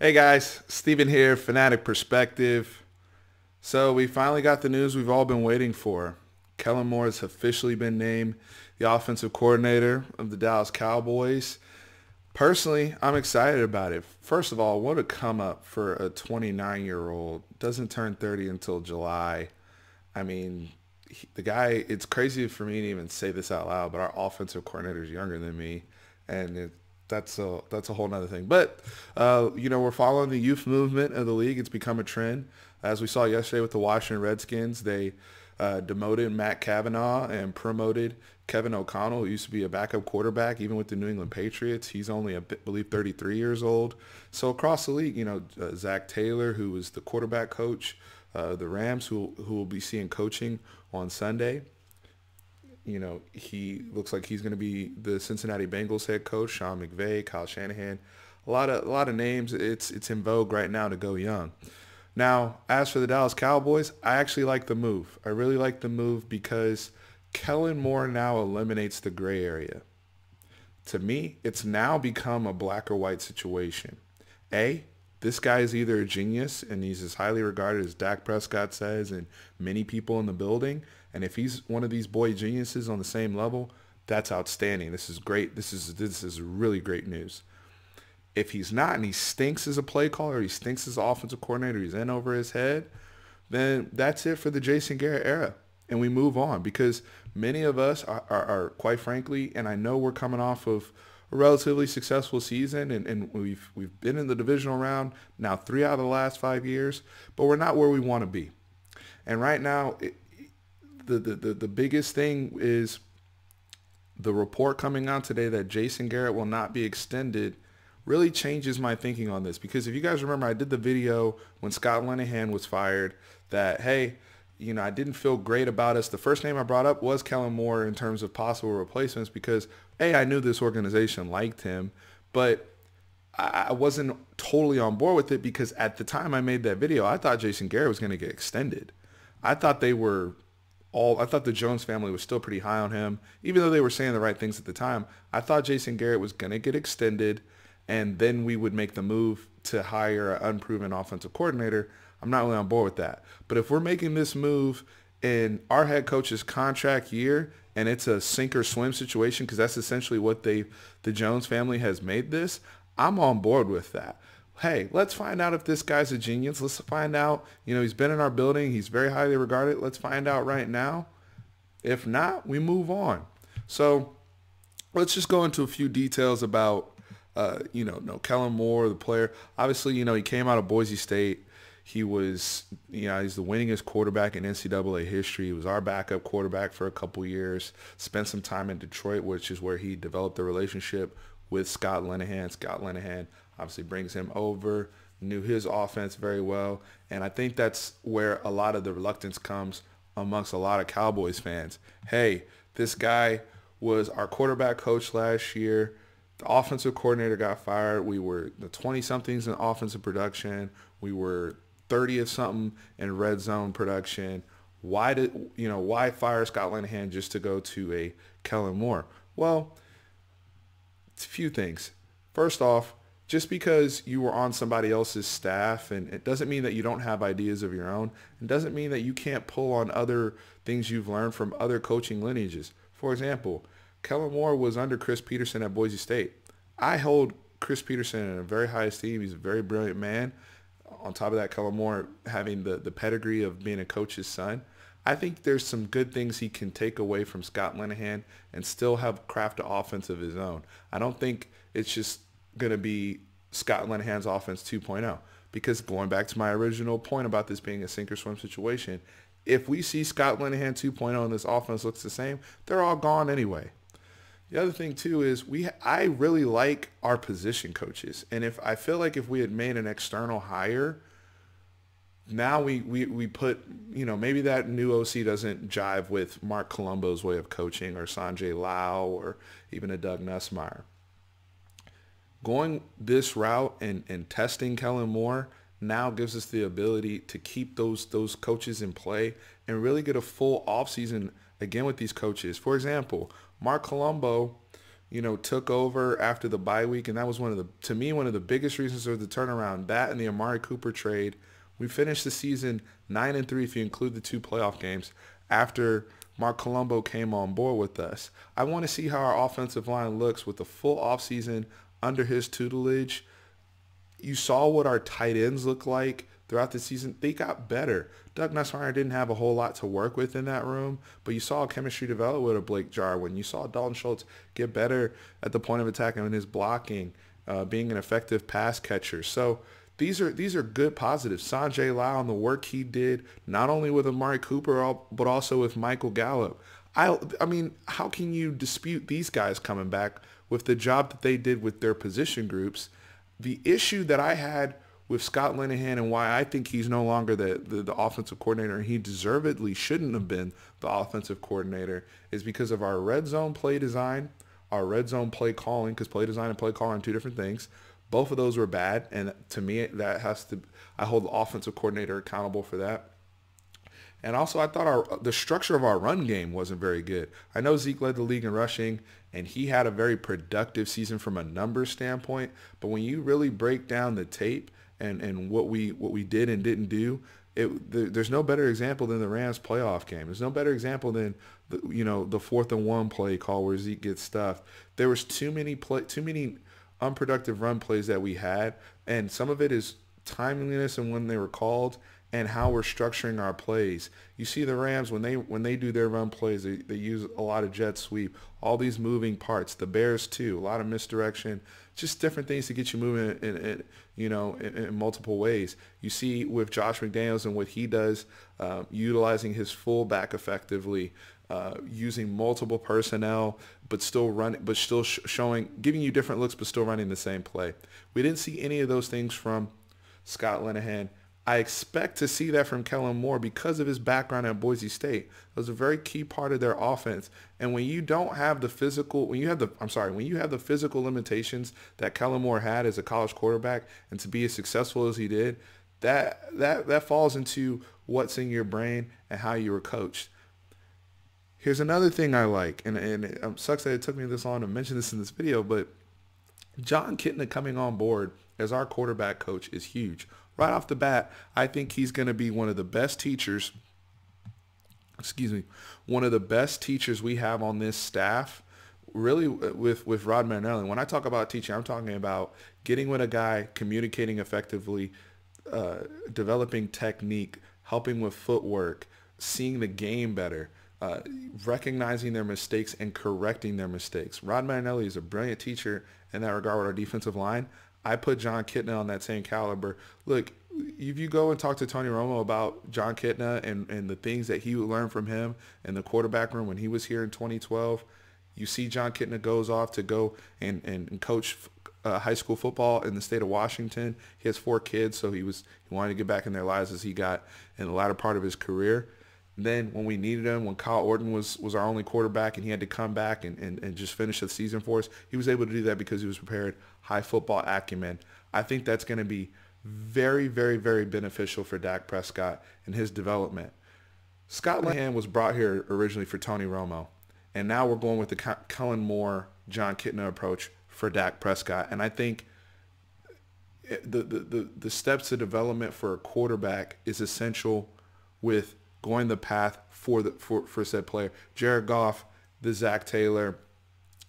Hey guys, Steven here, Fanatic Perspective. So we finally got the news we've all been waiting for. Kellen Moore has officially been named the offensive coordinator of the Dallas Cowboys. Personally, I'm excited about it. First of all, what a come up for a 29-year-old. Doesn't turn 30 until July. I mean, the guy, it's crazy for me to even say this out loud, but our offensive coordinator is younger than me. And that's a whole nother thing. But, we're following the youth movement of the league. It's become a trend. As we saw yesterday with the Washington Redskins, they demoted Matt Cavanaugh and promoted Kevin O'Connell, who used to be a backup quarterback, even with the New England Patriots. He's only, I believe, 33 years old. So across the league, Zach Taylor, who was the quarterback coach, the Rams, who will be seeing coaching on Sunday. He looks like he's going to be the Cincinnati Bengals head coach. Sean McVay, Kyle Shanahan, a lot of names. It's in vogue right now to go young. Now, as for the Dallas Cowboys, I actually like the move. I really like the move because Kellen Moore now eliminates the gray area. To me, it's now become a black or white situation. This guy is either a genius and he's as highly regarded as Dak Prescott says and many people in the building. And if he's one of these boy geniuses on the same level, that's outstanding. This is great. This is really great news. If he's not and he stinks as a play caller, he stinks as an offensive coordinator, he's in over his head, then that's it for the Jason Garrett era. And we move on because many of us are quite frankly, and I know we're coming off of a relatively successful season, and we've been in the divisional round now 3 out of the last 5 years, but we're not where we want to be. And right now, the biggest thing is the report coming out today that Jason Garrett will not be extended really changes my thinking on this. Because if you guys remember, I did the video when Scott Linehan was fired that, hey, I didn't feel great about us. The first name I brought up was Kellen Moore in terms of possible replacements because, I knew this organization liked him, but I wasn't totally on board with it because at the time I made that video, I thought Jason Garrett was going to get extended. I thought I thought the Jones family was still pretty high on him. Even though they were saying the right things at the time, I thought Jason Garrett was going to get extended and then we would make the move to hire an unproven offensive coordinator. I'm not really on board with that. But if we're making this move in our head coach's contract year and it's a sink or swim situation, because that's essentially what the Jones family has made this, I'm on board with that. Hey, let's find out if this guy's a genius. Let's find out, he's been in our building. He's very highly regarded. Let's find out right now. If not, we move on. So let's just go into a few details about Kellen Moore, the player. Obviously, he came out of Boise State. He was, he's the winningest quarterback in NCAA history. He was our backup quarterback for a couple years. Spent some time in Detroit, which is where he developed the relationship with Scott Linehan. Scott Linehan obviously brings him over, knew his offense very well. And I think that's where a lot of the reluctance comes amongst a lot of Cowboys fans. Hey, this guy was our quarterback coach last year. The offensive coordinator got fired. We were the 20-somethings in offensive production. We were 30th something in red zone production. Why fire Scott Linehan just to go to a Kellen Moore? Well, it's a few things. First off, just because you were on somebody else's staff, and it doesn't mean that you don't have ideas of your own. It doesn't mean that you can't pull on other things you've learned from other coaching lineages. For example, Kellen Moore was under Chris Peterson at Boise State. I hold Chris Peterson in a very high esteem. He's a very brilliant man. On top of that, Kellen Moore having the pedigree of being a coach's son. I think there's some good things he can take away from Scott Linehan and still have craft an offense of his own. I don't think it's just going to be Scott Linehan's offense 2.0 because going back to my original point about this being a sink or swim situation, if we see Scott Linehan 2.0 and this offense looks the same, they're all gone anyway. The other thing too is I really like our position coaches, and if I feel like if we had made an external hire, now we put maybe that new OC doesn't jive with Mark Colombo's way of coaching or Sanjay Lau or even a Doug Nussmeier. Going this route and testing Kellen Moore now gives us the ability to keep those coaches in play and really get a full offseason again with these coaches. For example, Mark Colombo took over after the bye week, and that was to me, one of the biggest reasons for the turnaround. That and the Amari Cooper trade. We finished the season 9-3 if you include the 2 playoff games after Mark Colombo came on board with us. I want to see how our offensive line looks with the full offseason under his tutelage. You saw what our tight ends look like throughout the season. They got better. Doug Nussmeier didn't have a whole lot to work with in that room, but you saw chemistry develop with a Blake Jarwin. You saw Dalton Schultz get better at the point of attack and in his blocking, being an effective pass catcher. So these are good positives. Sanjay Lau and the work he did, not only with Amari Cooper, but also with Michael Gallup. I mean, how can you dispute these guys coming back with the job that they did with their position groups? The issue that I had with Scott Linehan and why I think he's no longer the offensive coordinator, and he deservedly shouldn't have been the offensive coordinator, is because of our red zone play design, our red zone play calling, because play design and play calling are 2 different things. Both of those were bad, and to me, I hold the offensive coordinator accountable for that. And also, I thought the structure of our run game wasn't very good. I know Zeke led the league in rushing, and he had a very productive season from a numbers standpoint. But when you really break down the tape and what we did and didn't do, there's no better example than the Rams playoff game. There's no better example than the 4th and 1 play call where Zeke gets stuffed. There was too many unproductive run plays that we had, and some of it is timeliness and when they were called and how we're structuring our plays. You see the Rams, when they do their run plays, they use a lot of jet sweep, all these moving parts. The Bears too, a lot of misdirection, just different things to get you moving in multiple ways. You see with Josh McDaniels and what he does, utilizing his fullback effectively, using multiple personnel, but still giving you different looks, but still running the same play. We didn't see any of those things from Scott Linehan. I expect to see that from Kellen Moore because of his background at Boise State. It was a very key part of their offense. And when you don't have the physical, when you have the physical limitations that Kellen Moore had as a college quarterback, and to be as successful as he did, that falls into what's in your brain and how you were coached. Here's another thing I like, and it sucks that it took me this long to mention this in this video, but John Kitna coming on board as our quarterback coach is huge. Right off the bat, I think he's going to be one of the best teachers, one of the best teachers we have on this staff, really with Rod Marinelli. When I talk about teaching, I'm talking about getting with a guy, communicating effectively, developing technique, helping with footwork, seeing the game better, recognizing their mistakes and correcting their mistakes. Rod Marinelli is a brilliant teacher in that regard with our defensive line. I put John Kitna on that same caliber. Look, if you go and talk to Tony Romo about John Kitna and the things that he learned from him in the quarterback room when he was here in 2012, you see John Kitna goes off to go and coach high school football in the state of Washington. He has 4 kids, so he wanted to get back in their lives as he got in the latter part of his career. Then when we needed him, when Kyle Orton was our only quarterback and he had to come back and just finish the season for us, he was able to do that because he was prepared, high football acumen. I think that's going to be very, very, very beneficial for Dak Prescott and his development. Scott Linehan was brought here originally for Tony Romo, and now we're going with the Kellen Moore, John Kitna approach for Dak Prescott. And I think the steps to development for a quarterback is essential with going the path for said player. Jared Goff, the Zach Taylor,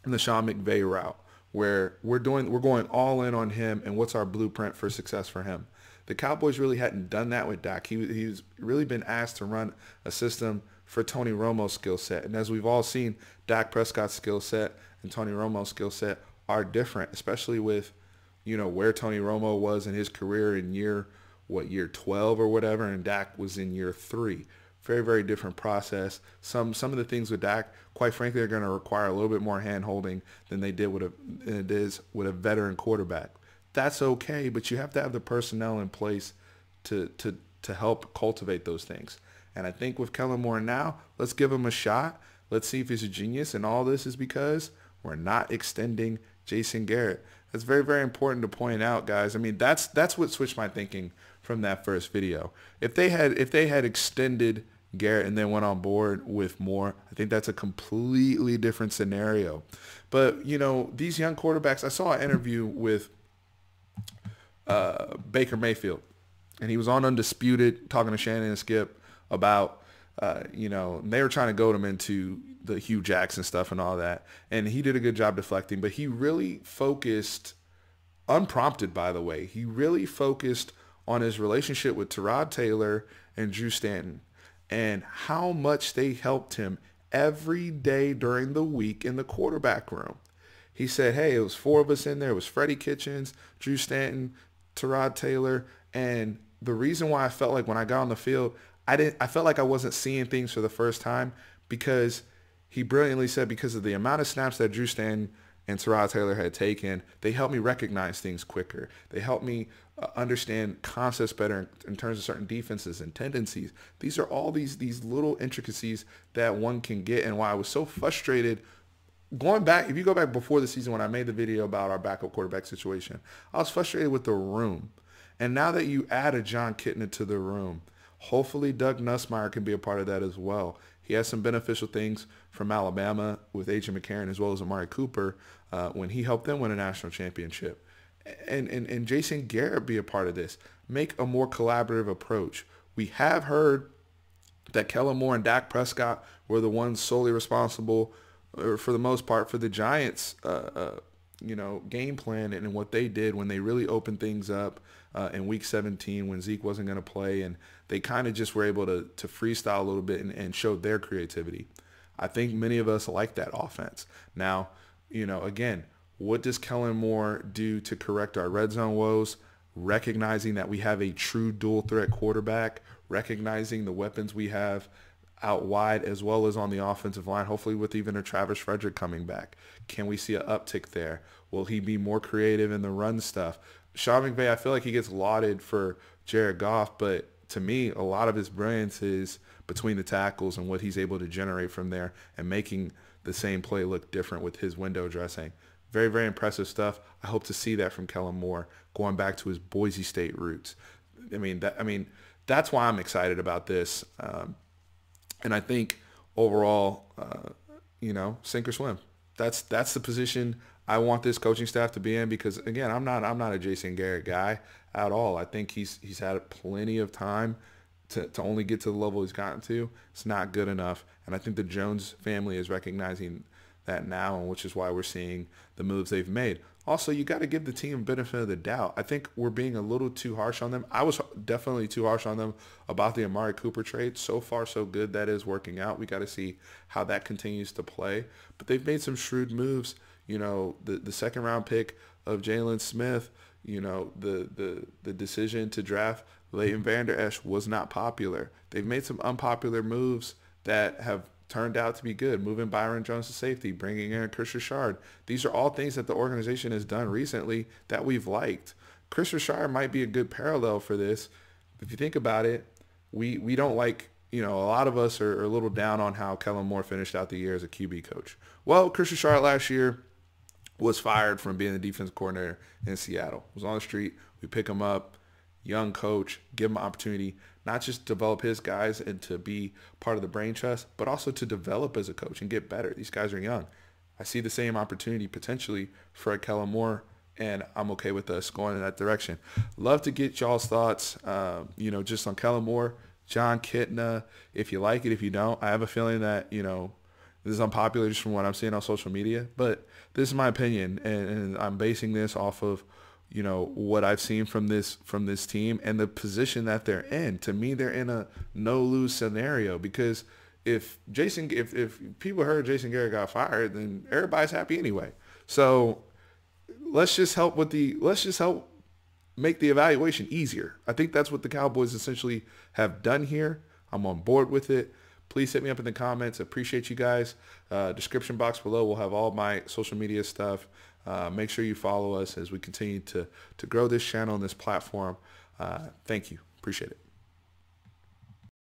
and the Sean McVay route, where we're going all in on him and what's our blueprint for success for him. The Cowboys really hadn't done that with Dak. He's really been asked to run a system for Tony Romo's skill set. And as we've all seen, Dak Prescott's skill set and Tony Romo's skill set are different, especially with, where Tony Romo was in his career in year 12 or whatever, and Dak was in year 3. Very, very different process. Some of the things with Dak, quite frankly, are going to require a little bit more hand-holding than they did with a veteran quarterback. That's okay, but you have to have the personnel in place to help cultivate those things. And I think with Kellen Moore now, let's give him a shot. Let's see if he's a genius. And all this is because we're not extending Jason Garrett. That's very, very important to point out, guys. I mean, that's what switched my thinking from that first video. If they had extended Garrett and then went on board with Moore, I think that's a completely different scenario. But, you know, these young quarterbacks, I saw an interview with Baker Mayfield, and he was on Undisputed talking to Shannon and Skip about, you know, they were trying to goad him into the Hugh Jackson stuff and all that. And he did a good job deflecting, but he really focused, unprompted by the way, he really focused on his relationship with Tyrod Taylor and Drew Stanton and how much they helped him every day during the week in the quarterback room. He said, hey, it was 4 of us in there. It was Freddie Kitchens, Drew Stanton, Tyrod Taylor. And the reason why I felt like when I got on the field, I felt like I wasn't seeing things for the first time, because he brilliantly said because of the amount of snaps that Drew Stanton and Tyrod Taylor had taken, they helped me recognize things quicker. They helped me understand concepts better in terms of certain defenses and tendencies. These are all these little intricacies that one can get, and why I was so frustrated going back. If you go back before the season when I made the video about our backup quarterback situation, I was frustrated with the room. And now that you add a John Kitna to the room, hopefully Doug Nussmeier can be a part of that as well. He has some beneficial things from Alabama with A.J. McCarron as well as Amari Cooper when he helped them win a national championship. And Jason Garrett be a part of this. Make a more collaborative approach. We have heard that Kellen Moore and Dak Prescott were the ones solely responsible, or for the most part, for the Giants' you know, game plan and what they did when they really opened things up in Week 17 when Zeke wasn't going to play, and they kind of just were able to freestyle a little bit and show their creativity. I think many of us like that offense. Now, you know, again, what does Kellen Moore do to correct our red zone woes? Recognizing that we have a true dual threat quarterback, recognizing the weapons we have out wide as well as on the offensive line, hopefully with even a Travis Frederick coming back. Can we see an uptick there? Will he be more creative in the run stuff? Sean McVay, I feel like he gets lauded for Jared Goff, but to me, a lot of his brilliance is between the tackles and what he's able to generate from there and making the same play look different with his window dressing. Very, very impressive stuff. I hope to see that from Kellen Moore, going back to his Boise State roots. I mean, that's why I'm excited about this. And I think overall, you know, sink or swim. That's the position I want this coaching staff to be in, because again, I'm not a Jason Garrett guy at all. I think he's had plenty of time to only get to the level he's gotten to. It's not good enough, and I think the Jones family is recognizing that now, and which is why we're seeing the moves they've made. Also, you got to give the team benefit of the doubt. I think we're being a little too harsh on them. I was definitely too harsh on them about the Amari Cooper trade. So far, so good. That is working out. We got to see how that continues to play. But they've made some shrewd moves. You know, the second round pick of Jalen Smith, you know, the decision to draft Leighton Vander Esch was not popular. They've made some unpopular moves that have turned out to be good. Moving Byron Jones to safety, bringing in Chris Richard. These are all things that the organization has done recently that we've liked. Chris Richard might be a good parallel for this. If you think about it, we don't like, you know, a lot of us are a little down on how Kellen Moore finished out the year as a QB coach. Well, Chris Richard last year was fired from being the defensive coordinator in Seattle. Was on the street. We pick him up, young coach, give him an opportunity, not just develop his guys and to be part of the brain trust, but also to develop as a coach and get better. These guys are young. I see the same opportunity potentially for a Kellen Moore, and I'm okay with us going in that direction. Love to get y'all's thoughts, you know, just on Kellen Moore, John Kitna, if you like it, if you don't. I have a feeling that, you know, this is unpopular just from what I'm seeing on social media, but this is my opinion, and I'm basing this off of, you know, what I've seen from this team and the position that they're in. To me, they're in a no-lose scenario, because if people heard Jason Garrett got fired, then everybody's happy anyway. So let's just help make the evaluation easier. I think that's what the Cowboys essentially have done here. I'm on board with it. Please hit me up in the comments. Appreciate you guys. Description box below will have all my social media stuff. Make sure you follow us as we continue to grow this channel and this platform. Thank you. Appreciate it.